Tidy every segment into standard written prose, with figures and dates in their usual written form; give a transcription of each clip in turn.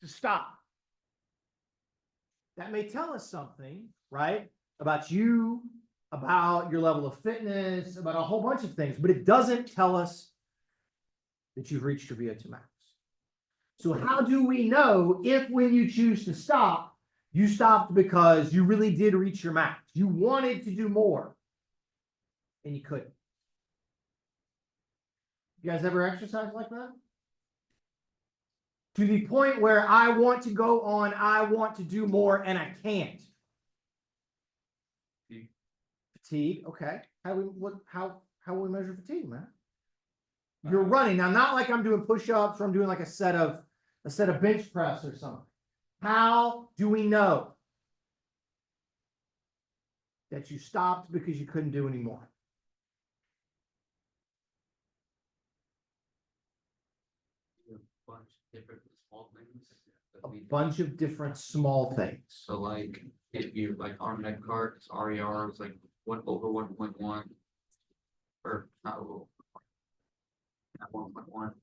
to stop. That may tell us something, right? About you, about your level of fitness, about a whole bunch of things, but it doesn't tell us that you've reached your VO2 max. So how do we know if when you choose to stop, you stopped because you really did reach your max? You wanted to do more and you couldn't. You guys ever exercise like that? To the point where I want to go on, I want to do more, and I can't. Fatigue, okay. How will we measure fatigue, man? You're running now, not like I'm doing push-ups or I'm doing like a set of bench press or something. How do we know that you stopped because you couldn't do anymore? A bunch of different small things. So like if you like arm neck carts, RER is like 1 over 1.1 or not over 1.1.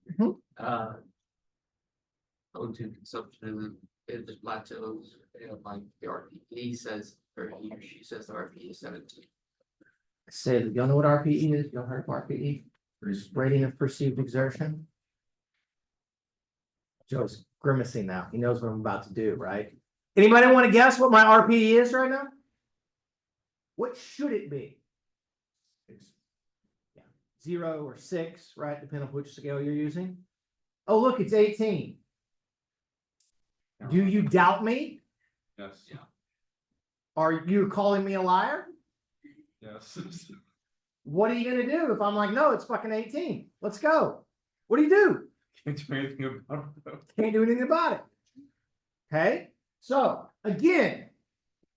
O2 consumption it just plateaus and like the RPE says or he or she says the RPE is 17. Say that y'all know what RPE is? Y'all heard of RPE? Rating of perceived exertion. Joe's grimacing now. He knows what I'm about to do, right? Anybody want to guess what my RPE is right now? What should it be? Yeah, 0 or 6, right? Depending on which scale you're using. Oh, look, it's 18. Do you doubt me? Yes. Yeah. Are you calling me a liar? Yes. What are you going to do if I'm like, no, it's fucking 18? Let's go. What do you do? Can't do anything about it though. Can't do anything about it. Okay. So again,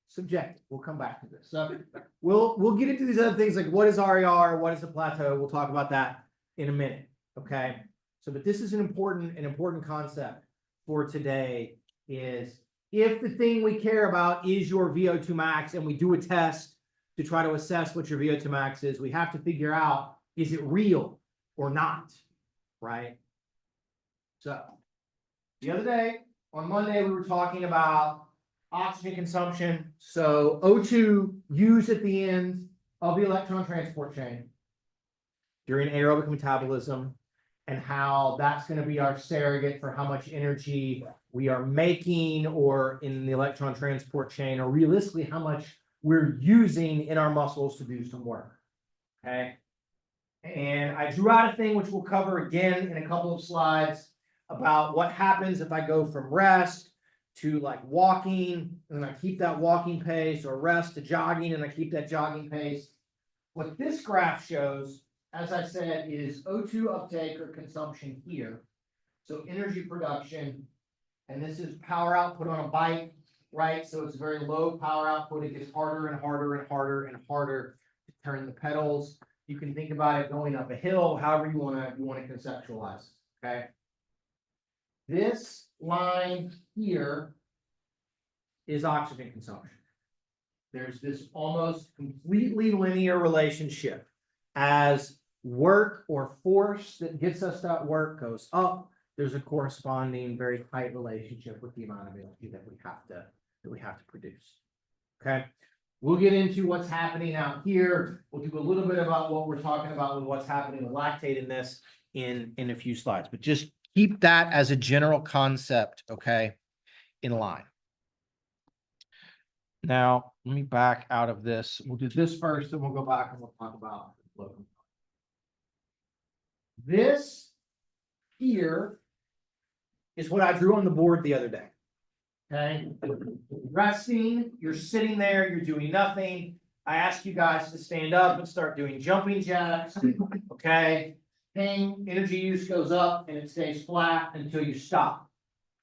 subjective. We'll come back to this. So we'll get into these other things like what is RER, what is the plateau. We'll talk about that in a minute. Okay. So, but this is an important concept for today is if the thing we care about is your VO2 max and we do a test to try to assess what your VO2 max is, we have to figure out, is it real or not? Right. So the other day, on Monday, we were talking about oxygen consumption. So O2 used at the end of the electron transport chain during aerobic metabolism and how that's going to be our surrogate for how much energy we are making or in the electron transport chain, or realistically how much we're using in our muscles to do some work. Okay. And I drew out a thing which we'll cover again in a couple of slides about what happens if I go from rest to like walking and I keep that walking pace, or rest to jogging and I keep that jogging pace. What this graph shows, as I said, is O2 uptake or consumption here. So energy production, and this is power output on a bike, right? So it's very low power output. It gets harder and harder and harder and harder to turn the pedals. You can think about it going up a hill, however you want to conceptualize it, okay? This line here is oxygen consumption. There's this almost completely linear relationship. As work or force that gets us that work goes up, there's a corresponding very tight relationship with the amount of energy that we have to produce. Okay. We'll get into what's happening out here. We'll do a little bit about what we're talking about with what's happening with lactate in this in a few slides, but just keep that as a general concept, okay, in line. Now, let me back out of this. We'll do this first, and we'll go back and we'll talk about local. This here is what I drew on the board the other day. Okay, resting, you're sitting there, you're doing nothing. I ask you guys to stand up and start doing jumping jacks. Okay, energy use goes up and it stays flat until you stop.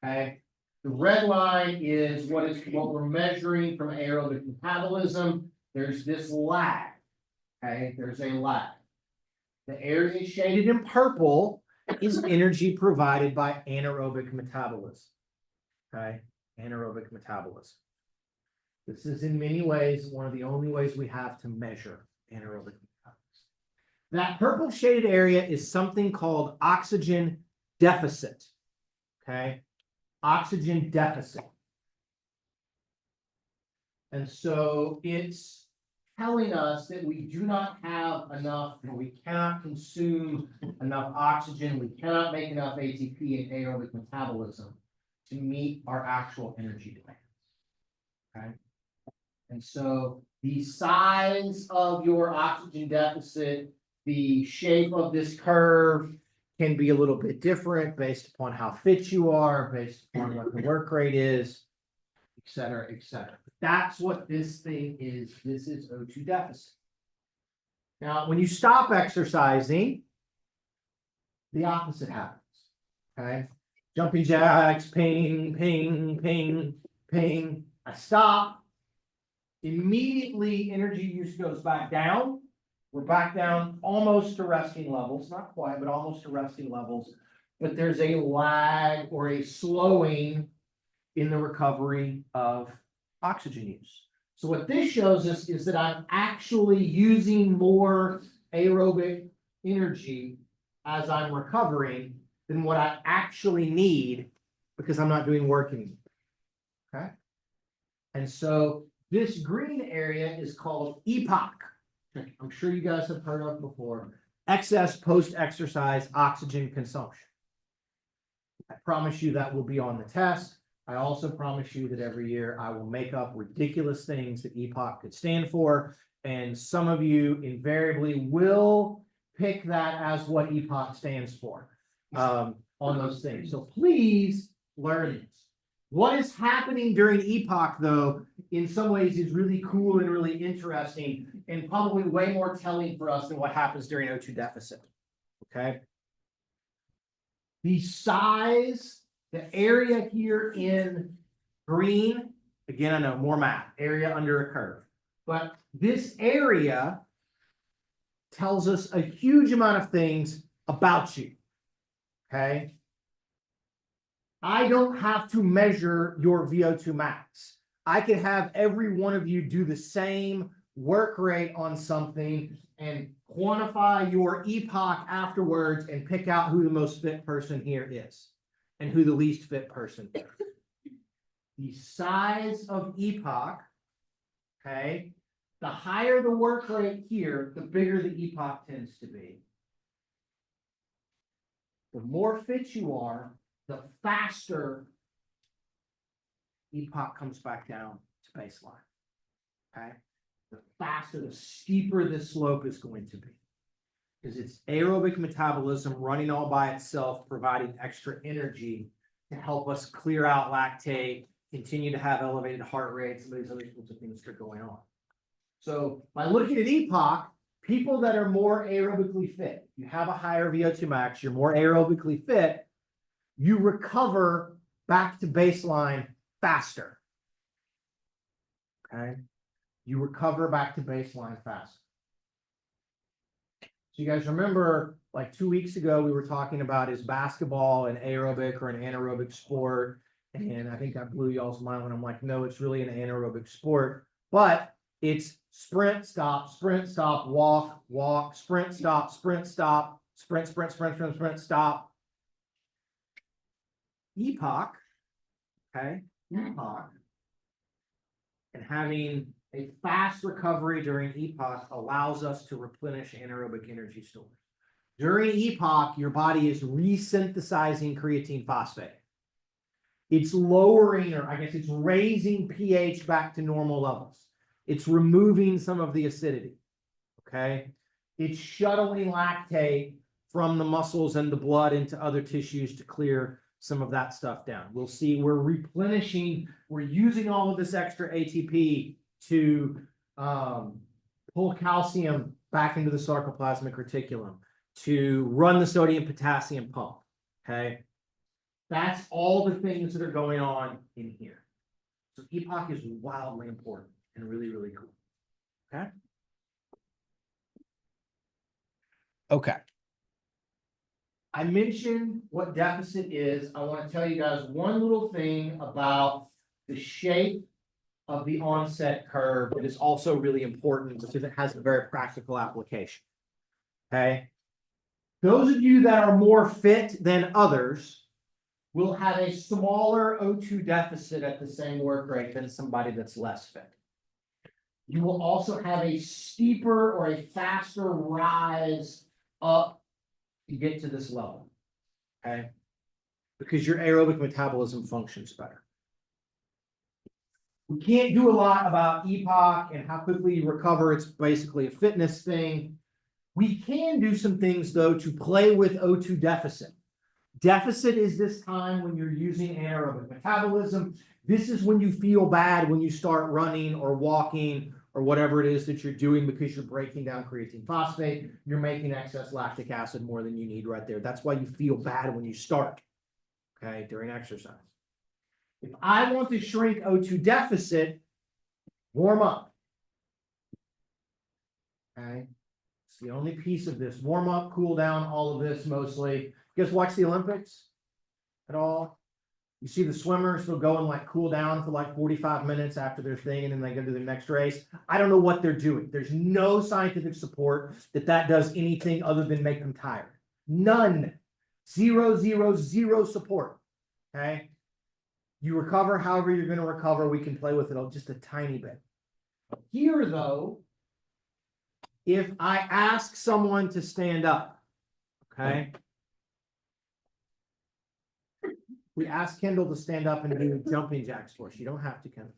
Okay, the red line is what we're measuring from aerobic metabolism. There's this lag. Okay, there's a lag. The area shaded in purple is energy provided by anaerobic metabolism. Okay, anaerobic metabolism. This is in many ways one of the only ways we have to measure anaerobic metabolism. That purple shaded area is something called oxygen deficit. Okay, oxygen deficit. And so it's telling us that we do not have enough, or we cannot consume enough oxygen, we cannot make enough ATP and aerobic metabolism to meet our actual energy demands. Okay? And so the size of your oxygen deficit, the shape of this curve can be a little bit different based upon how fit you are, based upon what the work rate is, et cetera, et cetera. That's what this thing is. This is O2 deficit. Now, when you stop exercising, the opposite happens. Okay? Jumping jacks, ping, ping, ping, ping. I stop. Immediately, energy use goes back down. We're back down almost to resting levels, not quite, but almost to resting levels. But there's a lag or a slowing in the recovery of oxygen use. So what this shows us is that I'm actually using more aerobic energy as I'm recovering than what I actually need because I'm not doing work anymore. Okay. And so this green area is called EPOC. I'm sure you guys have heard of before. Excess post-exercise oxygen consumption. I promise you that will be on the test. I also promise you that every year I will make up ridiculous things that EPOC could stand for. And some of you invariably will pick that as what EPOC stands for on those things. So please learn this. What is happening during EPOC, though, in some ways is really cool and really interesting and probably way more telling for us than what happens during O2 deficit. Okay. The size, the area here in green, again, I know more math, area under a curve, but this area tells us a huge amount of things about you. Okay. I don't have to measure your VO2 max. I can have every one of you do the same work rate on something and quantify your EPOC afterwards and pick out who the most fit person here is and who the least fit person is. The size of EPOC, okay, the higher the work rate here, the bigger the EPOC tends to be. The more fit you are, the faster EPOC comes back down to baseline. Okay. The faster, the steeper this slope is going to be. Because it's aerobic metabolism running all by itself, providing extra energy to help us clear out lactate, continue to have elevated heart rates, and these other sorts of things that are going on. So by looking at EPOC, people that are more aerobically fit, you have a higher VO2 max, you're more aerobically fit, you recover back to baseline faster. Okay. You recover back to baseline faster. So you guys remember, like 2 weeks ago, we were talking about is basketball an aerobic or an anaerobic sport? And I think that blew y'all's mind when I'm like, no, it's really an anaerobic sport, but it's sprint, stop, walk, walk, sprint, stop, sprint, stop, sprint, sprint, sprint, sprint, sprint, stop. EPOC, okay, EPOC, and having a fast recovery during EPOC allows us to replenish anaerobic energy stores. During EPOC, your body is resynthesizing creatine phosphate. It's lowering, or I guess it's raising pH back to normal levels. It's removing some of the acidity, okay? It's shuttling lactate from the muscles and the blood into other tissues to clear some of that stuff down. We'll see we're replenishing, we're using all of this extra ATP to pull calcium back into the sarcoplasmic reticulum, to run the sodium potassium pump, okay? That's all the things that are going on in here. So EPOC is wildly important and really, really cool, okay? Okay. I mentioned what deficit is. I want to tell you guys one little thing about the shape of the onset curve that is also really important because it has a very practical application. Okay. Those of you that are more fit than others, will have a smaller O2 deficit at the same work rate than somebody that's less fit. You will also have a steeper or a faster rise up to get to this level. Okay? Because your aerobic metabolism functions better. We can't do a lot about EPOC and how quickly you recover. It's basically a fitness thing. We can do some things, though, to play with O2 deficit. Deficit is this time when you're using anaerobic metabolism. This is when you feel bad when you start running or walking or whatever it is that you're doing because you're breaking down creatine phosphate. You're making excess lactic acid more than you need right there. That's why you feel bad when you start, okay, during exercise. If I want to shrink O2 deficit, warm up. Okay. It's the only piece of this. Warm up, cool down, all of this mostly. You guys watch the Olympics at all? You see the swimmers, they'll go and like cool down for like 45 minutes after their thing, and then they go to their next race. I don't know what they're doing. There's no scientific support that that does anything other than make them tired. None. Zero, zero, zero support. Okay. You recover however you're going to recover. We can play with it just a tiny bit. Here, though, if I ask someone to stand up, okay, we ask Kendall to stand up and do jumping jacks for us. You don't have to, Kendall.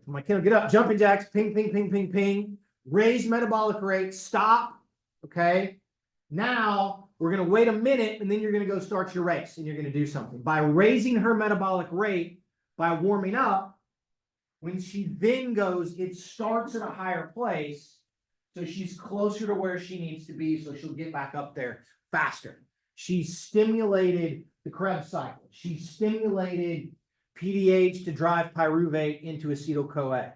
My Kendall, get up, jumping jacks, ping, ping, ping, ping, ping. Raise metabolic rate, stop, okay? Now, we're going to wait a minute, and then you're going to go start your race, and you're going to do something. By raising her metabolic rate, by warming up, when she then goes, it starts at a higher place, so she's closer to where she needs to be, so she'll get back up there faster. She stimulated the Krebs cycle. She stimulated PDH to drive pyruvate into acetyl-CoA.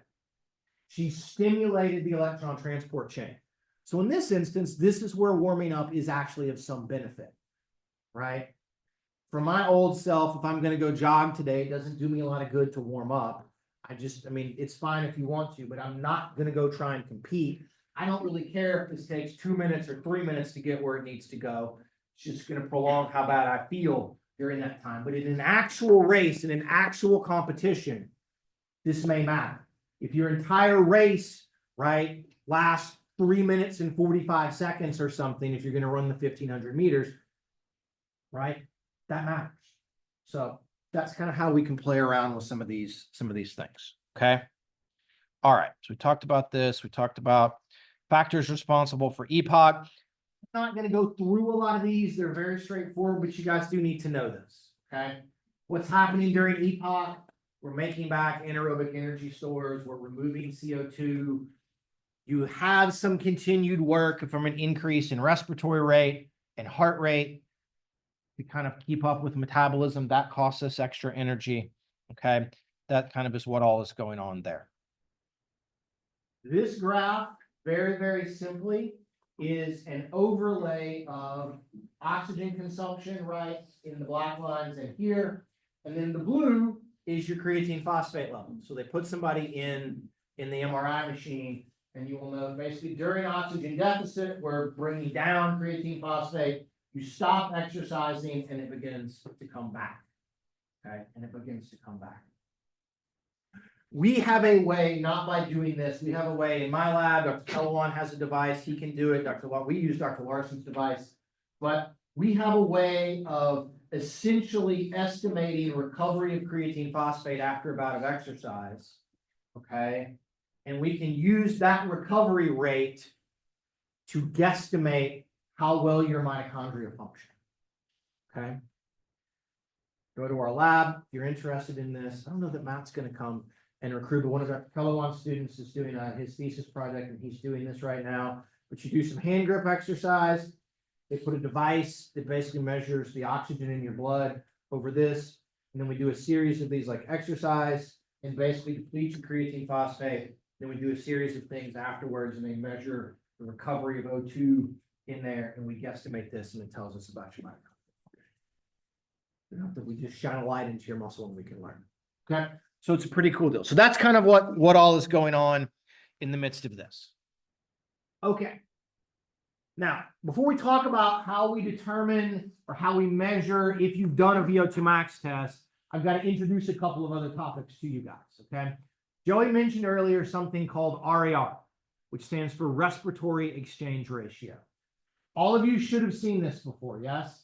She stimulated the electron transport chain. So in this instance, this is where warming up is actually of some benefit, right? For my old self, if I'm going to go jog today, it doesn't do me a lot of good to warm up. I mean, it's fine if you want to, but I'm not going to go try and compete. I don't really care if this takes 2 minutes or 3 minutes to get where it needs to go. It's just going to prolong how bad I feel during that time. But in an actual race, in an actual competition, this may matter. If your entire race, right, lasts 3 minutes and 45 seconds or something, if you're going to run the 1500 meters, right, that matters. So that's kind of how we can play around with some of these things. Okay. All right. So we talked about this. We talked about factors responsible for EPOC. I'm not going to go through a lot of these. They're very straightforward, but you guys do need to know this. Okay. What's happening during EPOC? We're making back anaerobic energy stores. We're removing CO2. You have some continued work from an increase in respiratory rate and heart rate to kind of keep up with metabolism. That costs us extra energy. Okay. That kind of is what all is going on there. This graph, very, very simply, is an overlay of oxygen consumption, right, in the black lines and here. And then the blue is your creatine phosphate level. So they put somebody in the MRI machine, and you will know basically during oxygen deficit, we're bringing down creatine phosphate. You stop exercising and it begins to come back. Okay, and it begins to come back. We have a way, not by doing this, we have a way in my lab. Dr. Kellwan has a device, he can do it. We use Dr. Larson's device, but we have a way of essentially estimating recovery of creatine phosphate after a bout of exercise. Okay, and we can use that recovery rate to guesstimate how well your mitochondria function. Okay. Go to our lab if you're interested in this. I don't know that Matt's going to come and recruit, but one of our Kellwan students is doing his thesis project, and he's doing this right now. But you do some hand grip exercise. They put a device that basically measures the oxygen in your blood over this, and then we do a series of these like exercise and basically deplete your creatine phosphate. Then we do a series of things afterwards, and they measure the recovery of O2 in there, and we guesstimate this, and it tells us about your mitochondria. That we just shine a light into your muscle and we can learn. Okay, so it's a pretty cool deal. So that's kind of what all is going on in the midst of this. Okay, Now, before we talk about how we determine or how we measure if you've done a VO2 max test, I've got to introduce a couple of other topics to you guys, okay? Joey mentioned earlier something called RAR, which stands for respiratory exchange ratio. All of you should have seen this before, yes?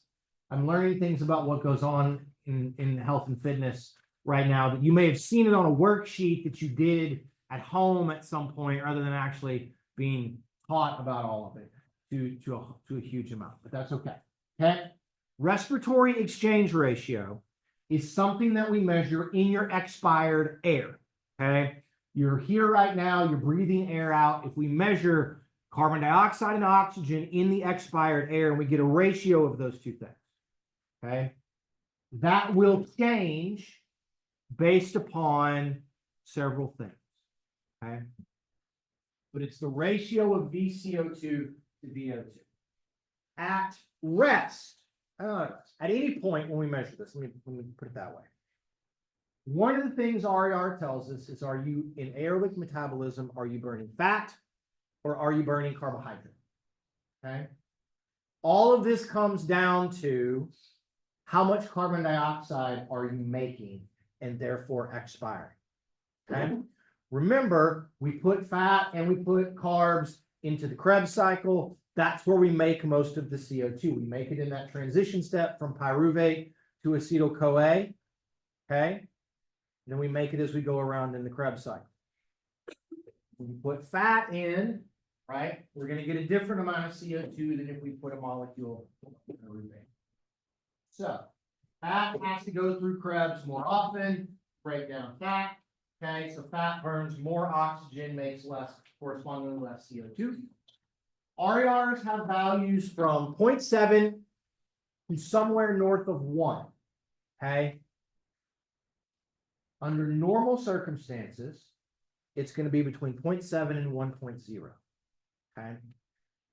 I'm learning things about what goes on in health and fitness right now, that you may have seen it on a worksheet that you did at home at some point, rather than actually being taught about all of it to a huge amount, but that's okay. Okay. Respiratory exchange ratio is something that we measure in your expired air. Okay. You're here right now, you're breathing air out. If we measure carbon dioxide and oxygen in the expired air, and we get a ratio of those two things, okay, that will change based upon several things. Okay. But it's the ratio of VCO2 to VO2. At rest, at any point when we measure this, let me put it that way. One of the things RER tells us is, are you in aerobic metabolism, are you burning fat or are you burning carbohydrate? Okay. All of this comes down to how much carbon dioxide are you making and therefore expiring. Okay. Remember, we put fat and we put carbs into the Krebs cycle. That's where we make most of the CO2. We make it in that transition step from pyruvate to acetyl-CoA. Okay. Then we make it as we go around in the Krebs cycle. When we put fat in, right, we're going to get a different amount of CO2 than if we put a molecule of pyruvate. So fat has to go through Krebs more often, break down fat. Okay, so fat burns more oxygen, makes less, correspondingly less CO2. RERs have values from 0.7 to somewhere north of 1. Okay. Under normal circumstances, it's going to be between 0.7 and 1.0. Okay.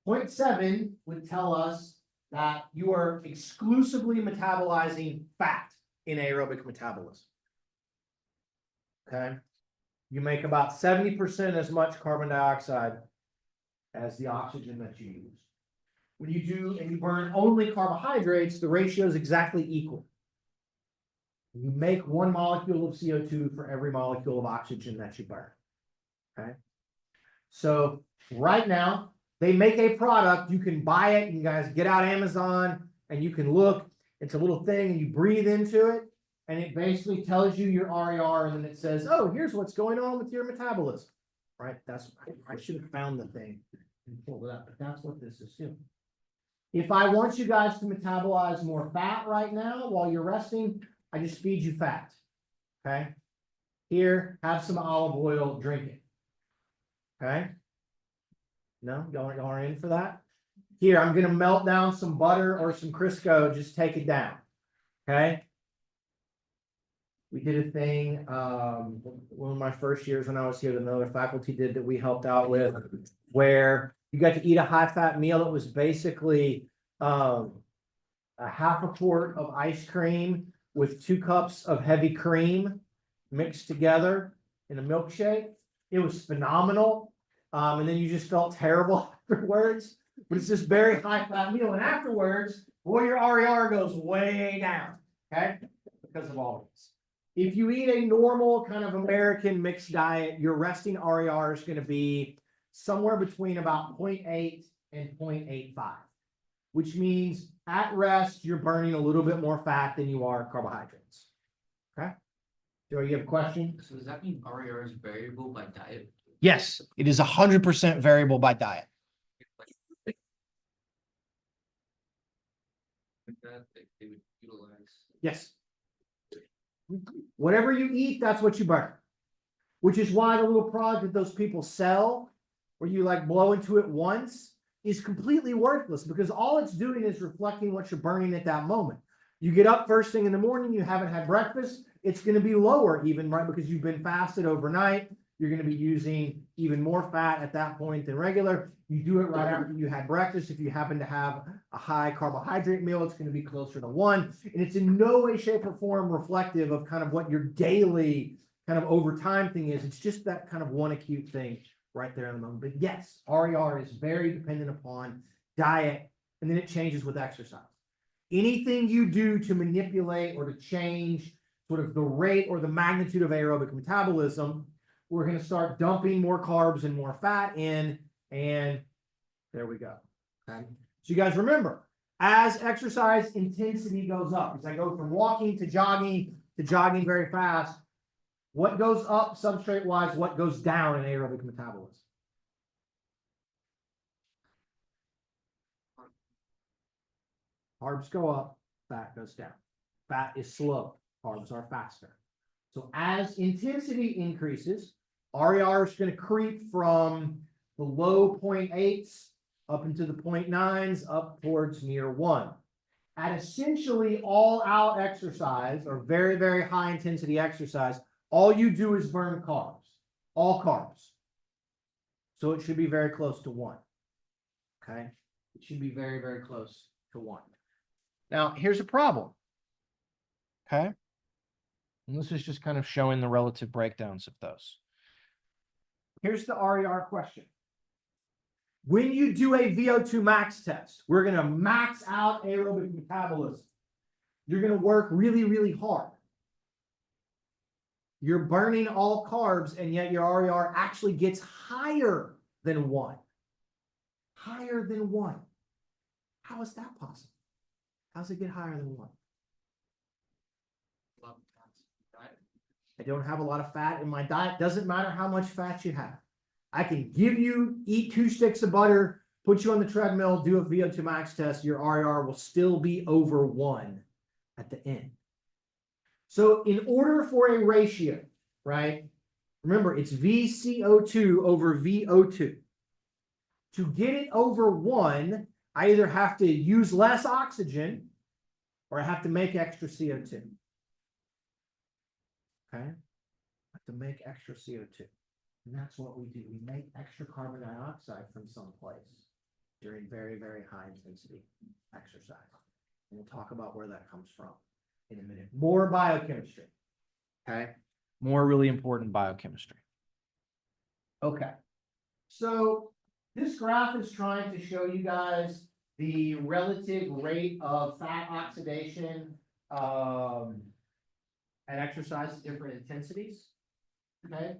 0.7 would tell us that you are exclusively metabolizing fat in aerobic metabolism. Okay. You make about 70% as much carbon dioxide as the oxygen that you use. When you do and you burn only carbohydrates, the ratio is exactly equal. You make 1 molecule of CO2 for every molecule of oxygen that you burn. Okay. So right now, they make a product, you can buy it, you guys get out Amazon and you can look, it's a little thing and you breathe into it. And it basically tells you your RER, and then it says, oh, here's what's going on with your metabolism, right? That's, I should have found the thing and pulled it up, but that's what this is doing. If I want you guys to metabolize more fat right now while you're resting, I just feed you fat, okay? Here, have some olive oil, drink it, okay? No, y'all aren't in for that? Here, I'm gonna melt down some butter or some Crisco, just take it down, okay? We did a thing, one of my first years when I was here that another faculty did that we helped out with, where you got to eat a high-fat meal. It was basically a half a quart of ice cream with 2 cups of heavy cream mixed together in a milkshake. It was phenomenal. And then you just felt terrible afterwards. But it's this very high-fat meal. And afterwards, boy, your RER goes way down, okay? Because of all this. If you eat a normal kind of American mixed diet, your resting RER is going to be somewhere between about 0.8 and 0.85, which means at rest, you're burning a little bit more fat than you are carbohydrates. Okay. Joe, you have a question? So does that mean RER is variable by diet? Yes, it is 100% variable by diet. Like that, they would utilize. Yes. Whatever you eat, that's what you burn. Which is why the little product that those people sell, where you like blow into it once, is completely worthless, because all it's doing is reflecting what you're burning at that moment. You get up first thing in the morning, you haven't had breakfast, it's going to be lower even, right? Because you've been fasted overnight. You're going to be using even more fat at that point than regular. You do it right after you had breakfast. If you happen to have a high carbohydrate meal, it's going to be closer to 1. And it's in no way, shape, or form reflective of kind of what your daily kind of over time thing is. It's just that kind of one acute thing right there in the moment. But yes, RER is very dependent upon diet, and then it changes with exercise. Anything you do to manipulate or to change sort of the rate or the magnitude of aerobic metabolism, we're going to start dumping more carbs and more fat in, and there we go. Okay. So you guys remember, as exercise intensity goes up, as I go from walking to jogging very fast, what goes up substrate wise, what goes down in aerobic metabolism? Carbs go up, fat goes down. Fat is slow, carbs are faster. So as intensity increases, RER is going to creep from the low 0.8s up into the 0.9s, up towards near 1. At essentially all out exercise or very, very high intensity exercise, all you do is burn carbs, all carbs. So it should be very close to 1. Okay. It should be very, very close to 1. Now, here's a problem. Okay. And this is just kind of showing the relative breakdowns of those. Here's the RER question. When you do a VO2 max test, we're going to max out aerobic metabolism. You're going to work really, really hard. You're burning all carbs, and yet your RER actually gets higher than 1. Higher than 1. How is that possible? How does it get higher than 1? I don't have a lot of fat in my diet. Doesn't matter how much fat you have. I can eat 2 sticks of butter, put you on the treadmill, do a VO2 max test. Your RER will still be over 1 at the end. So in order for a ratio, right? Remember, it's VCO2 over VO2. To get it over 1, I either have to use less oxygen or I have to make extra CO2. Okay? I have to make extra CO2. And that's what we do. We make extra carbon dioxide from someplace during very, very high intensity exercise. And we'll talk about where that comes from in a minute. More biochemistry. Okay? More really important biochemistry. Okay. So this graph is trying to show you guys the relative rate of fat oxidation at exercise at different intensities. Okay.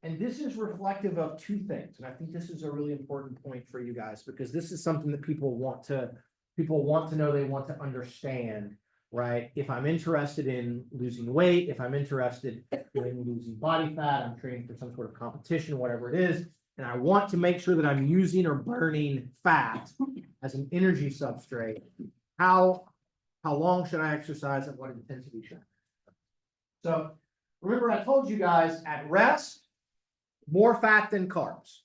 And this is reflective of 2 things. And I think this is a really important point for you guys, because this is something that people want to know, they want to understand, right? If I'm interested in losing weight, if I'm interested in losing body fat, I'm training for some sort of competition, whatever it is, and I want to make sure that I'm using or burning fat as an energy substrate, how long should I exercise, at what intensity should I? So remember, I told you guys at rest, more fat than carbs.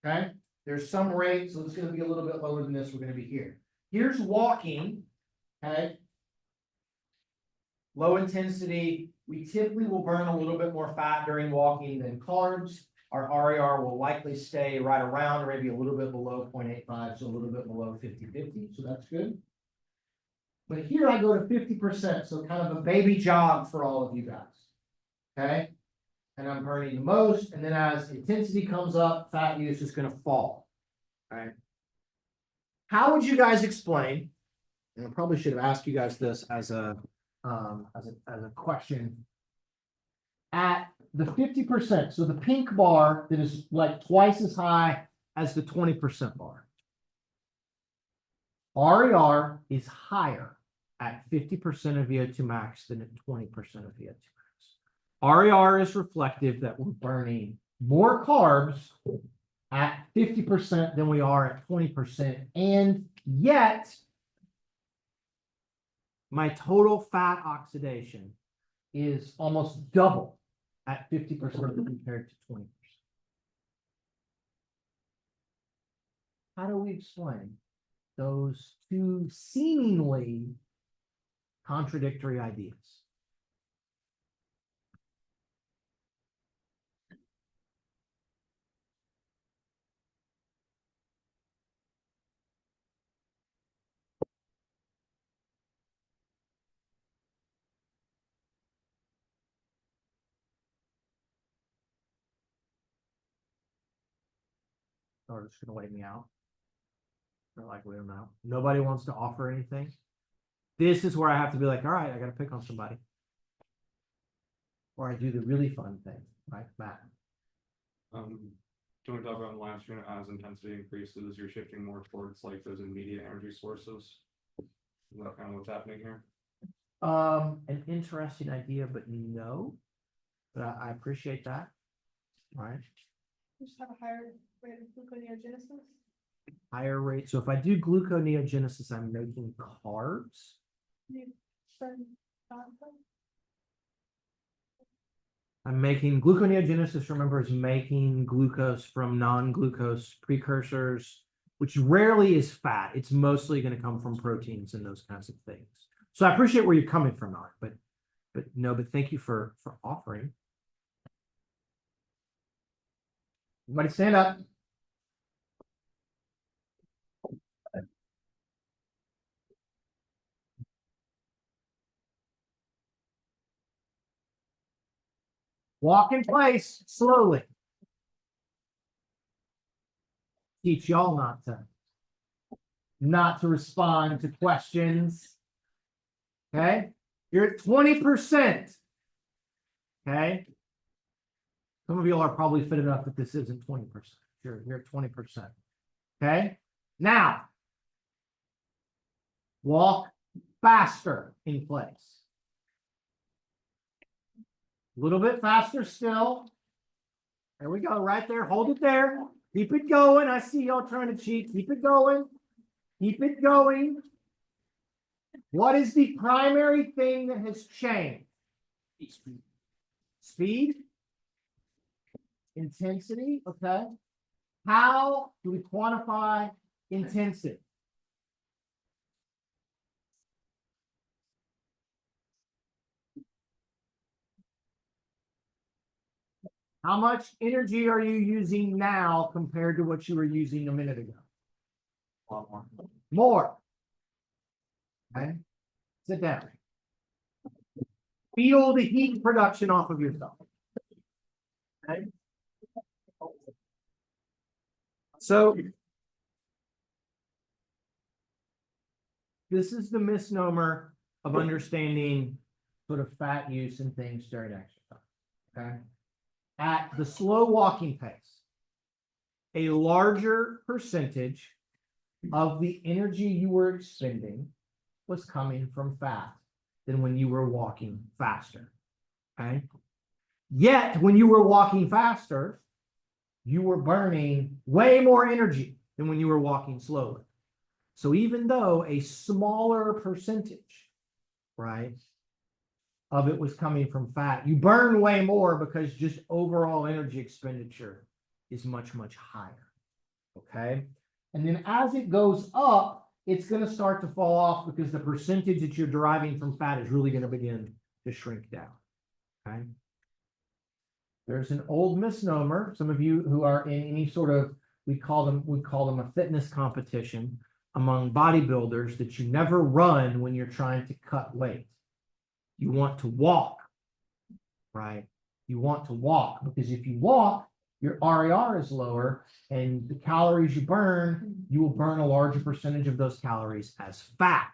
Okay. There's some rate, so it's going to be a little bit lower than this. We're going to be here. Here's walking. Okay. Low intensity. We typically will burn a little bit more fat during walking than carbs. Our RER will likely stay right around, or maybe a little bit below 0.85, so a little bit below 50-50. So that's good. But here I go to 50%, so kind of a baby jog for all of you guys. Okay. And I'm burning the most, and then as intensity comes up, fat use is going to fall. All right. How would you guys explain? And I probably should have asked you guys this as a question. At the 50%, so the pink bar that is like twice as high as the 20% bar, RER is higher at 50% of VO2 max than at 20% of VO2 max. RER is reflective that we're burning more carbs at 50% than we are at 20%, and yet my total fat oxidation is almost double at 50% compared to 20%. How do we explain those 2 seemingly contradictory ideas? Or just gonna wait me out. They're like, we don't know. Nobody wants to offer anything. This is where I have to be like, all right, I got to pick on somebody. Or I do the really fun thing, right? Matt. Do we talk about last unit as intensity increases, you're shifting more towards like those immediate energy sources? Is that kind of what's happening here? An interesting idea, but no. But I appreciate that. All right. You just have a higher rate of gluconeogenesis. Higher rate. So if I do gluconeogenesis, I'm making carbs. You burn fat. I'm making gluconeogenesis, remember, is making glucose from non-glucose precursors, which rarely is fat. It's mostly going to come from proteins and those kinds of things. So I appreciate where you're coming from, Art, but no, but thank you for offering. Everybody stand up. Walk in place slowly. Teach y'all not to respond to questions. Okay, you're at 20%. Okay, some of you are probably fit enough that this isn't 20%. You're at 20%. Okay, now walk faster in place. A little bit faster still. There we go, right there. Hold it there. Keep it going. I see y'all trying to cheat. Keep it going. Keep it going. What is the primary thing that has changed? Speed. Intensity. Okay. How do we quantify intensity? How much energy are you using now compared to what you were using a minute ago? A lot more. More. Okay. Sit down. Feel the heat production off of yourself. Okay. So this is the misnomer of understanding sort of fat use and things during exercise. Okay. At the slow walking pace, a larger percentage of the energy you were expending was coming from fat than when you were walking faster. Okay. Yet, when you were walking faster, you were burning way more energy than when you were walking slowly. So even though a smaller percentage, right, of it was coming from fat, you burn way more because just overall energy expenditure is much, much higher. Okay. And then as it goes up, it's going to start to fall off because the percentage that you're deriving from fat is really going to begin to shrink down. Okay. There's an old misnomer. Some of you who are in any sort of, we call them a fitness competition among bodybuilders, that you never run when you're trying to cut weight. You want to walk, right? You want to walk because if you walk, your RER is lower and the calories you burn, you will burn a larger percentage of those calories as fat.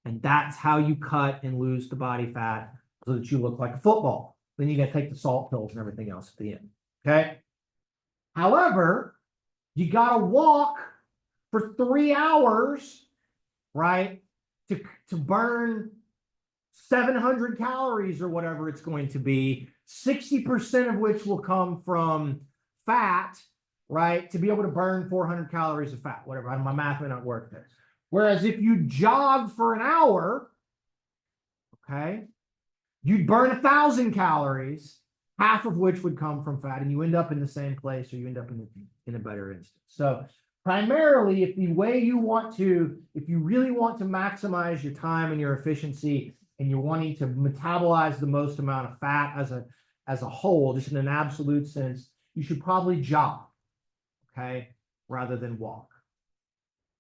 And that's how you cut and lose the body fat so that you look like a football. Then you got to take the salt pills and everything else at the end. Okay. However, you got to walk for 3 hours, right? To burn 700 calories or whatever it's going to be, 60% of which will come from fat, right? To be able to burn 400 calories of fat, whatever. My math may not work there. Whereas if you jog for an hour, okay, you'd burn 1,000 calories, half of which would come from fat, and you end up in the same place, or you end up in a better instance. So primarily, if you really want to maximize your time and your efficiency, and you're wanting to metabolize the most amount of fat as a whole, just in an absolute sense, you should probably jog, okay, rather than walk.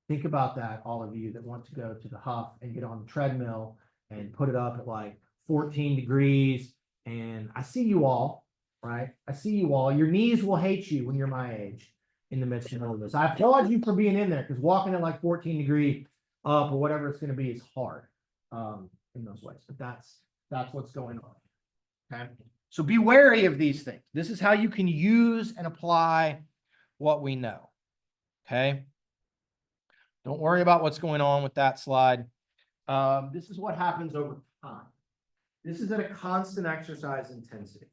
Think about that, all of you that want to go to the Huff and get on the treadmill and put it up at like 14 degrees. And I see you all, right? I see you all. Your knees will hate you when you're my age. in the midst of all of this. I applaud you for being in there because walking at like 14-degree up or whatever it's going to be is hard in those ways. But that's what's going on. Okay. So be wary of these things. This is how you can use and apply what we know. Okay. Don't worry about what's going on with that slide. This is what happens over time. This is at a constant exercise intensity.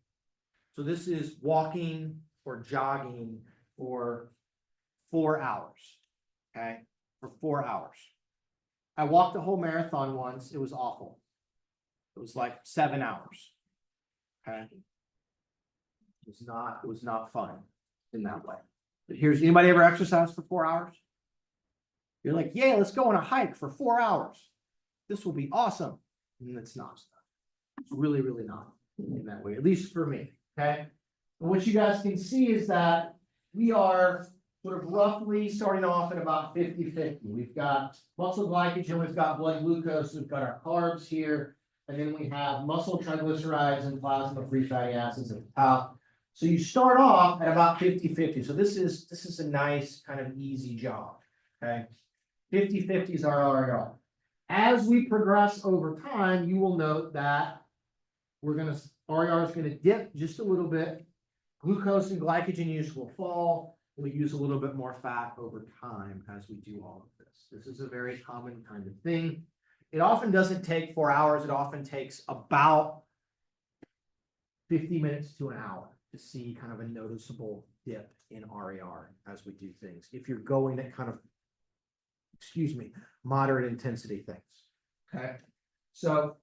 So this is walking or jogging for 4 hours. Okay. For 4 hours. I walked a whole marathon once. It was awful. It was like 7 hours. Okay. It was not fun in that way. But here's, anybody ever exercise for 4 hours? You're like, yeah, let's go on a hike for 4 hours. This will be awesome. And it's not. It's really, really not in that way, at least for me. Okay. And what you guys can see is that we are sort of roughly starting off at about 50-50. We've got muscle glycogen, we've got blood glucose, we've got our carbs here, and then we have muscle triglycerides and plasma free fatty acids at the top. So you start off at about 50-50. So this is a nice kind of easy job. Okay. 50-50 is our RR. As we progress over time, you will note that RR is going to dip just a little bit. Glucose and glycogen use will fall. We use a little bit more fat over time as we do all of this. This is a very common kind of thing. It often doesn't take 4 hours. It often takes about 50 minutes to an hour to see kind of a noticeable dip in RER as we do things. If you're going at kind of, moderate intensity things. Okay. So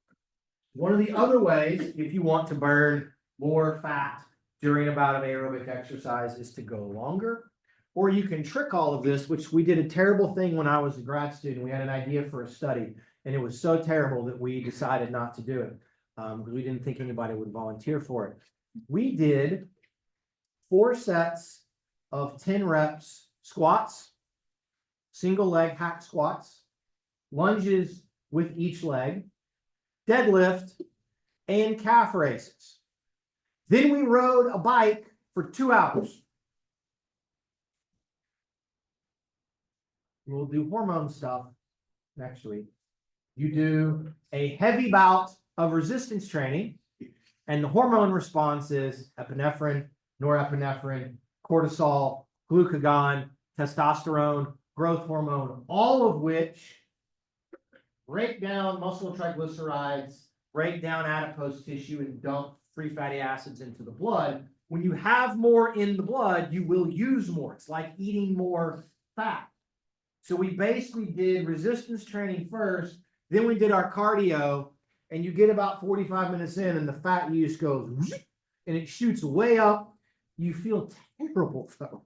one of the other ways, if you want to burn more fat during a bout of aerobic exercise, is to go longer, or you can trick all of this, which we did a terrible thing when I was a grad student. We had an idea for a study, and it was so terrible that we decided not to do it because we didn't think anybody would volunteer for it. We did 4 sets of 10 reps squats, single leg hack squats, lunges with each leg, deadlift, and calf raises. Then we rode a bike for 2 hours. We'll do hormone stuff next week. You do a heavy bout of resistance training, and the hormone response is epinephrine, norepinephrine, cortisol, glucagon, testosterone, growth hormone, all of which break down muscle triglycerides, break down adipose tissue, and dump free fatty acids into the blood. When you have more in the blood, you will use more. It's like eating more fat. So we basically did resistance training first, then we did our cardio, and you get about 45 minutes in and the fat use goes and it shoots way up. You feel terrible though.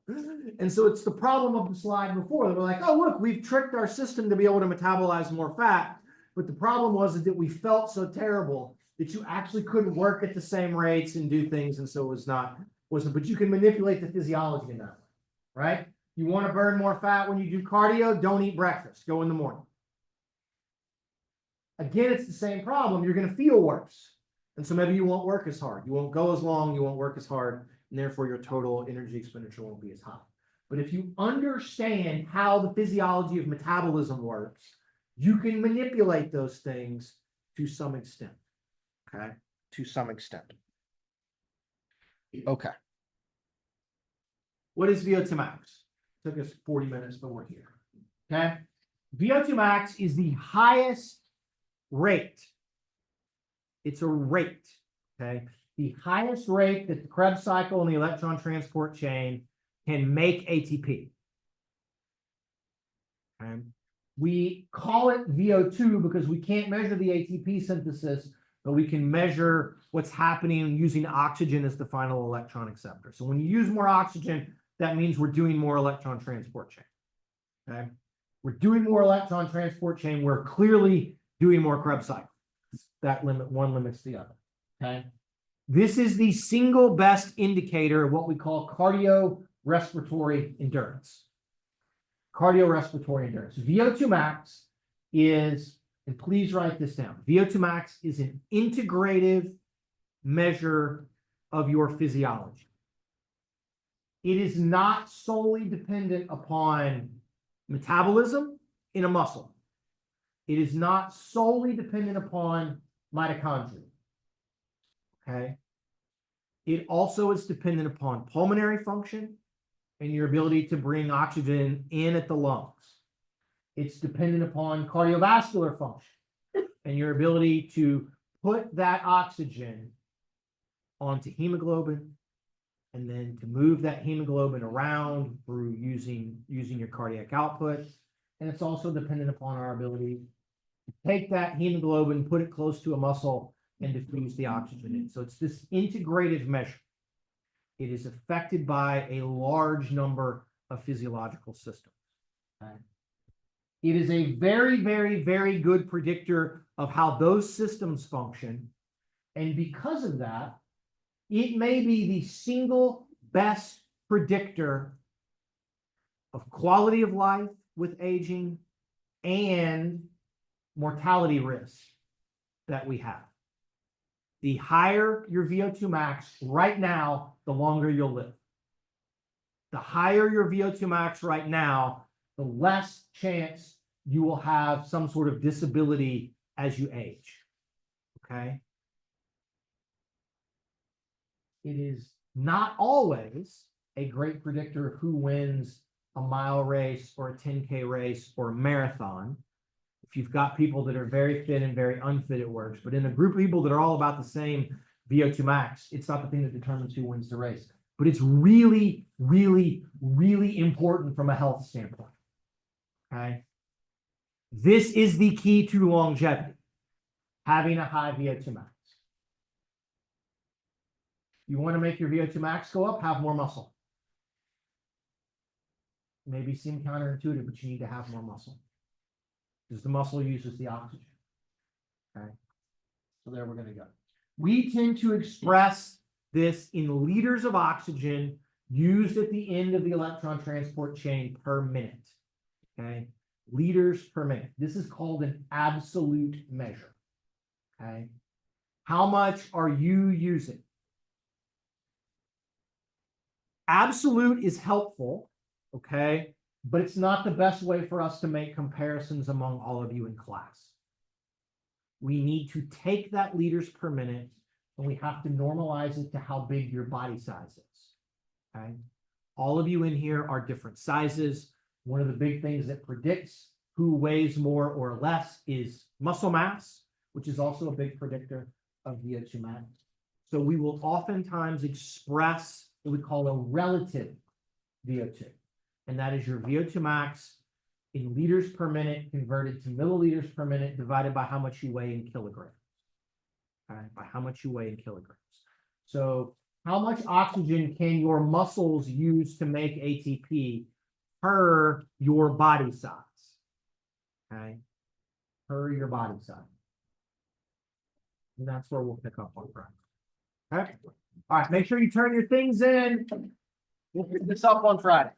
And so it's the problem of the slide before. They were like, oh, look, we've tricked our system to be able to metabolize more fat. But the problem was that we felt so terrible that you actually couldn't work at the same rates and do things. And so it wasn't, but you can manipulate the physiology in that way, right? You want to burn more fat when you do cardio, don't eat breakfast, go in the morning. Again, it's the same problem. You're going to feel worse. And so maybe you won't work as hard. You won't go as long, you won't work as hard, and therefore your total energy expenditure won't be as high. But if you understand how the physiology of metabolism works, you can manipulate those things to some extent. Okay, to some extent. Okay. What is VO2 max? Took us 40 minutes, but we're here. Okay. VO2 max is the highest rate. It's a rate. Okay. The highest rate that the Krebs cycle and the electron transport chain can make ATP. Okay. We call it VO2 because we can't measure the ATP synthesis, but we can measure what's happening using oxygen as the final electron acceptor. So when you use more oxygen, that means we're doing more electron transport chain. Okay. We're doing more electron transport chain. We're clearly doing more Krebs cycle. That limit, one limits the other. Okay. This is the single best indicator of what we call cardiorespiratory endurance. Cardiorespiratory endurance. VO2 max is, and please write this down, VO2 max is an integrative measure of your physiology. It is not solely dependent upon metabolism in a muscle. It is not solely dependent upon mitochondria. Okay. It also is dependent upon pulmonary function and your ability to bring oxygen in at the lungs. It's dependent upon cardiovascular function and your ability to put that oxygen onto hemoglobin and then to move that hemoglobin around through using your cardiac output. And it's also dependent upon our ability to take that hemoglobin, put it close to a muscle, and diffuse the oxygen in. So it's this integrative measure. It is affected by a large number of physiological systems. Okay. It is a very, very, very good predictor of how those systems function. And because of that, it may be the single best predictor of quality of life with aging and mortality risk that we have. The higher your VO2 max right now, the longer you'll live. The higher your VO2 max right now, the less chance you will have some sort of disability as you age. Okay? It is not always a great predictor of who wins a mile race or a 10K race or a marathon. If you've got people that are very fit and very unfit, it works. But in a group of people that are all about the same VO2 max, it's not the thing that determines who wins the race. But it's really, really, really important from a health standpoint. Okay. This is the key to longevity, having a high VO2 max. You want to make your VO2 max go up, have more muscle. Maybe seem counterintuitive, but you need to have more muscle. Because the muscle uses the oxygen. Okay. So there we're going to go. We tend to express this in liters of oxygen used at the end of the electron transport chain per minute. Okay. Liters per minute. This is called an absolute measure. Okay. How much are you using? Absolute is helpful. Okay. But it's not the best way for us to make comparisons among all of you in class. We need to take that liters per minute and we have to normalize it to how big your body size is. Okay. All of you in here are different sizes. One of the big things that predicts who weighs more or less is muscle mass, which is also a big predictor of VO2 max. So we will oftentimes express what we call a relative VO2. And that is your VO2 max in liters per minute converted to milliliters per minute divided by how much you weigh in kilograms. Okay, by how much you weigh in kilograms. So how much oxygen can your muscles use to make ATP per your body size? Okay, per your body size. And that's where we'll pick up on Friday. Okay. All right, make sure you turn your things in. We'll pick this up on Friday.